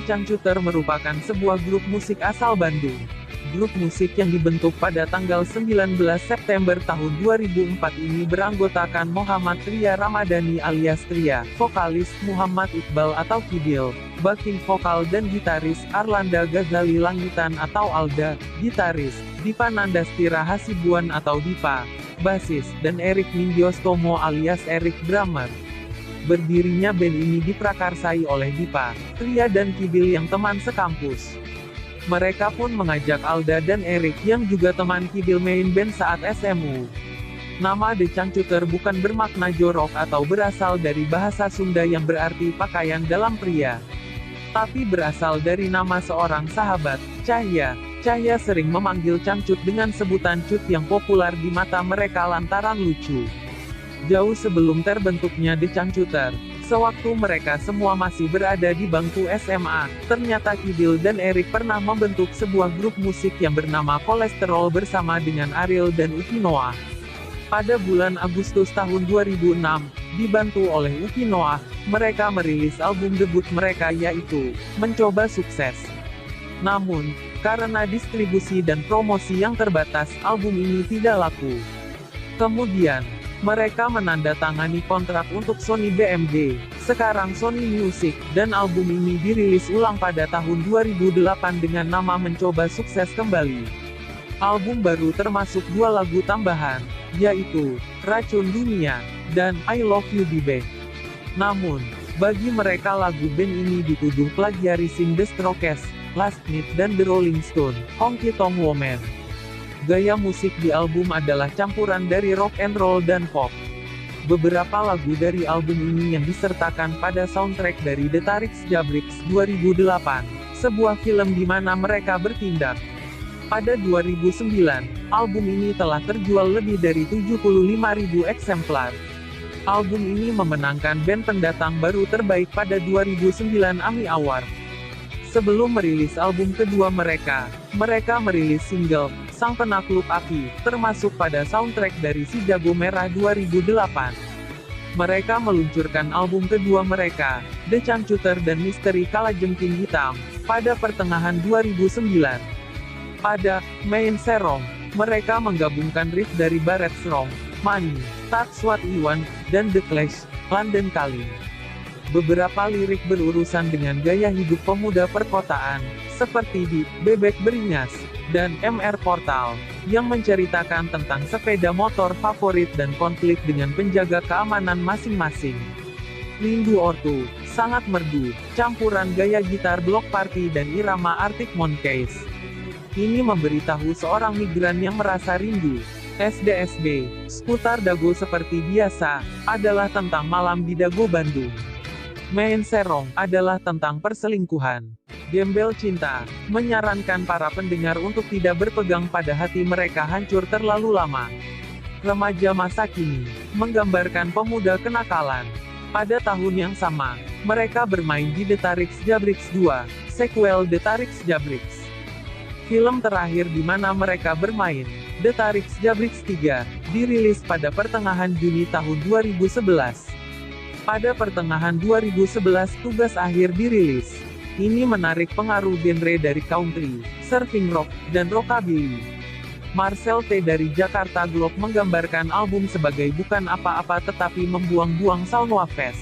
Cangcuter merupakan sebuah grup musik asal Bandung. Grup musik yang dibentuk pada tanggal 19 September tahun 2004 ini beranggotakan Muhammad Tria Ramadhani alias Tria, vokalis, Muhammad Iqbal atau Kibil, backing vokal dan gitaris, Arlanda Ghazali Langitan atau Alda, gitaris, Dipa Nandastira Hasibuan atau Dipa, basis, dan Erik Nindyostomo alias Erik drummer. Berdirinya band ini diprakarsai oleh Dipa, Tria dan Kibil yang teman sekampus. Mereka pun mengajak Alda dan Erik yang juga teman Kibil main band saat SMU. Nama The Cangcuter bukan bermakna jorok atau berasal dari bahasa Sunda yang berarti pakaian dalam pria. Tapi berasal dari nama seorang sahabat, Cahya. Cahya sering memanggil Cangcut dengan sebutan Cut yang populer di mata mereka lantaran lucu. Jauh sebelum terbentuknya The Cangcuter, sewaktu mereka semua masih berada di bangku SMA, ternyata Kibil dan Erik pernah membentuk sebuah grup musik yang bernama Kolesterol bersama dengan Ariel dan Uki Noah. Pada bulan Agustus tahun 2006, dibantu oleh Uki Noah, mereka merilis album debut mereka yaitu Mencoba Sukses. Namun, karena distribusi dan promosi yang terbatas, album ini tidak laku. Kemudian, mereka menandatangani kontrak untuk Sony BMG, sekarang Sony Music, dan album ini dirilis ulang pada tahun 2008 dengan nama Mencoba Sukses Kembali. Album baru termasuk 2 lagu tambahan, yaitu Racun Dunia dan I Love You Babe. Namun, bagi mereka lagu band ini dituduh plagiarism The Strokes, Last Night dan The Rolling Stone, Honky Tonk Woman. Gaya musik di album adalah campuran dari rock and roll dan pop. Beberapa lagu dari album ini yang disertakan pada soundtrack dari The Tariks Jabriks 2008, sebuah film di mana mereka bertindak. Pada 2009, album ini telah terjual lebih dari 75.000 eksemplar. Album ini memenangkan band pendatang baru terbaik pada 2009 AMI Award. Sebelum merilis album kedua mereka merilis single, Sang Penakluk Api, termasuk pada soundtrack dari Si Jago Merah 2008. Mereka meluncurkan album kedua mereka, The Cangcuter dan Misteri Kalajengking Hitam, pada pertengahan 2009. Pada Main Serong, mereka menggabungkan riff dari Barrett Strong, Money, That's What We Want, dan The Clash, London Calling. Beberapa lirik berurusan dengan gaya hidup pemuda perkotaan, seperti di Bebek Beringas dan MR Portal, yang menceritakan tentang sepeda motor favorit dan konflik dengan penjaga keamanan masing-masing. Rindu Ortu, sangat merdu, campuran gaya gitar Block Party dan irama Arctic Monkeys. Ini memberitahu seorang migran yang merasa rindu. SDSB, seputar Dago seperti biasa, adalah tentang malam di Dago Bandung. Main Serong, adalah tentang perselingkuhan. Gembel Cinta, menyarankan para pendengar untuk tidak berpegang pada hati mereka hancur terlalu lama. Remaja Masa Kini, menggambarkan pemuda kenakalan. Pada tahun yang sama, mereka bermain di The Tariks Jabriks 2, sequel The Tariks Jabriks. Film terakhir di mana mereka bermain, The Tariks Jabriks 3, dirilis pada pertengahan Juni tahun 2011. Pada pertengahan 2011 Tugas Akhir dirilis. Ini menarik pengaruh genre dari country, surfing rock, dan rockabilly. Marcel T. dari Jakarta Globe menggambarkan album sebagai bukan apa-apa tetapi membuang-buang saunwa fest.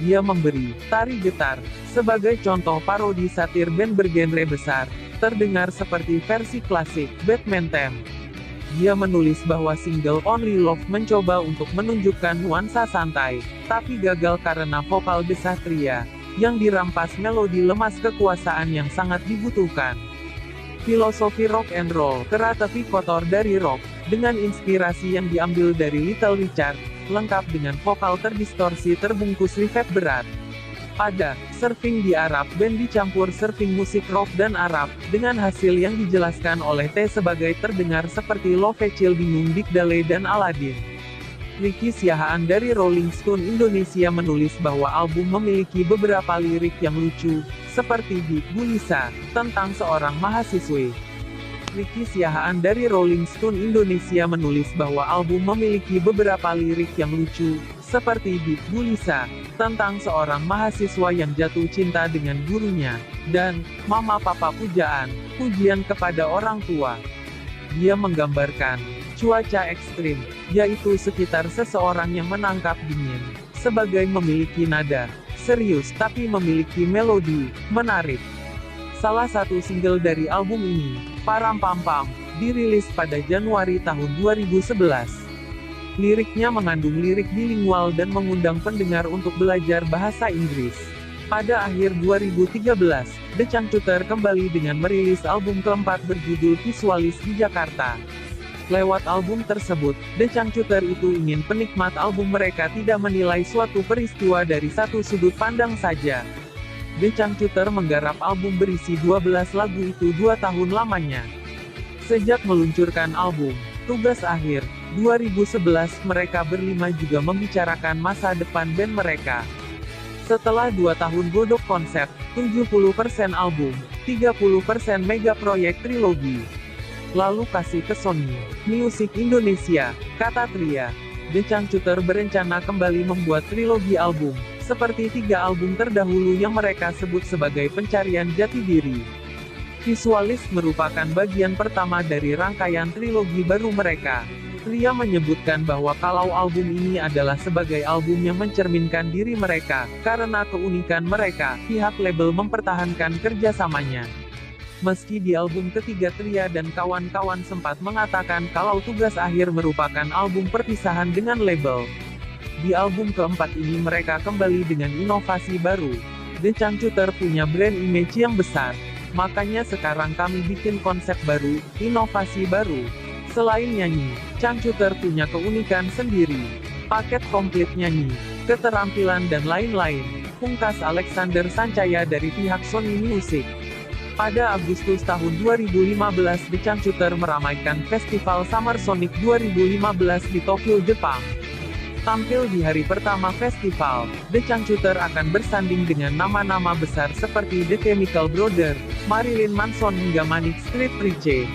Dia memberi Tari Getar sebagai contoh parodi satir band bergenre besar, terdengar seperti versi klasik Batman Theme. Dia menulis bahwa single Only Love mencoba untuk menunjukkan nuansa santai, tapi gagal karena vokal desah Tria, yang dirampas melodi lemas kekuasaan yang sangat dibutuhkan. Filosofi rock and roll, kera tapi kotor dari rock, dengan inspirasi yang diambil dari Little Richard, lengkap dengan vokal terdistorsi terbungkus reverb berat. Pada Surfing di Arab, band dicampur surfing musik rock dan Arab, dengan hasil yang dijelaskan oleh T sebagai terdengar seperti Love Chill Bingung Dikdale dan Aladdin. Ricky Siahaan dari Rolling Stone Indonesia menulis bahwa album memiliki beberapa lirik yang lucu, seperti di Bulisa, tentang seorang mahasiswa. Ricky Siahaan dari Rolling Stone Indonesia menulis bahwa album memiliki beberapa lirik yang lucu, seperti di Bulisa, tentang seorang mahasiswa yang jatuh cinta dengan gurunya. dan Mama Papa Pujaan, pujian kepada orang tua. Dia menggambarkan cuaca ekstrim, yaitu sekitar seseorang yang menangkap dingin, sebagai memiliki nada serius tapi memiliki melodi menarik. Salah satu single dari album ini, Param Pam Pam, dirilis pada Januari tahun 2011. Liriknya mengandung lirik bilingual dan mengundang pendengar untuk belajar bahasa Inggris. Pada akhir 2013, The Changcuter kembali dengan merilis album keempat berjudul Visualis di Jakarta. Lewat album tersebut, The Changcuter itu ingin penikmat album mereka tidak menilai suatu peristiwa dari satu sudut pandang saja. The Changcuter menggarap album berisi 12 lagu itu 2 tahun lamanya. Sejak meluncurkan album Tugas Akhir 2011, mereka berlima juga membicarakan masa depan band mereka. Setelah 2 tahun godok konsep, 70% album, 30% mega proyek trilogi. Lalu kasih ke Sony Music Indonesia, kata Tria. The Changcuter berencana kembali membuat trilogi album, seperti 3 album terdahulu yang mereka sebut sebagai pencarian jati diri. Visualis merupakan bagian pertama dari rangkaian trilogi baru mereka. Tria menyebutkan bahwa kalau album ini adalah sebagai album yang mencerminkan diri mereka, karena keunikan mereka, pihak label mempertahankan kerjasamanya. Meski di album ketiga Tria dan kawan-kawan sempat mengatakan kalau Tugas Akhir merupakan album perpisahan dengan label. Di album keempat ini mereka kembali dengan inovasi baru. The Changcuter punya brand image yang besar. Makanya sekarang kami bikin konsep baru, inovasi baru. Selain nyanyi, Changcuter punya keunikan sendiri. Paket komplit nyanyi, keterampilan dan lain-lain, pungkas Alexander Sancaya dari pihak Sony Music. Pada Agustus tahun 2015, The Changcuter meramaikan Festival Summer Sonic 2015 di Tokyo, Jepang. Tampil di hari pertama festival, The Changcuter akan bersanding dengan nama-nama besar seperti The Chemical Brothers, Marilyn Manson hingga Manic Street Preachers.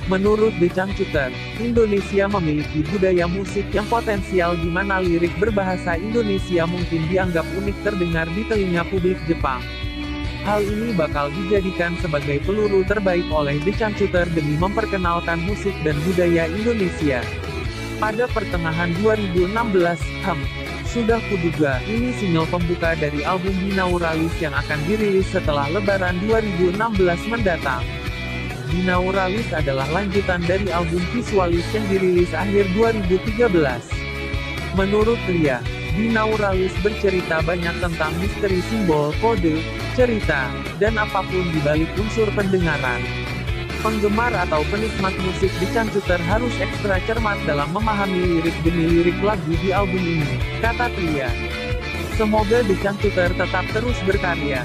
Menurut The Changcuter, Indonesia memiliki budaya musik yang potensial di mana lirik berbahasa Indonesia mungkin dianggap unik terdengar di telinga publik Jepang. Hal ini bakal dijadikan sebagai peluru terbaik oleh The Changcuter demi memperkenalkan musik dan budaya Indonesia. Pada pertengahan 2016, sudah kuduga, ini single pembuka dari album Binauralis yang akan dirilis setelah Lebaran 2016 mendatang. Binauralis adalah lanjutan dari album Visualis yang dirilis akhir 2013. Menurut Tria, Binauralis bercerita banyak tentang misteri simbol, kode, cerita, dan apapun di balik unsur pendengaran. Penggemar atau penikmat musik The Changcuter harus ekstra cermat dalam memahami lirik demi lirik lagu di album ini, kata Tria. Semoga The Changcuter tetap terus berkarya.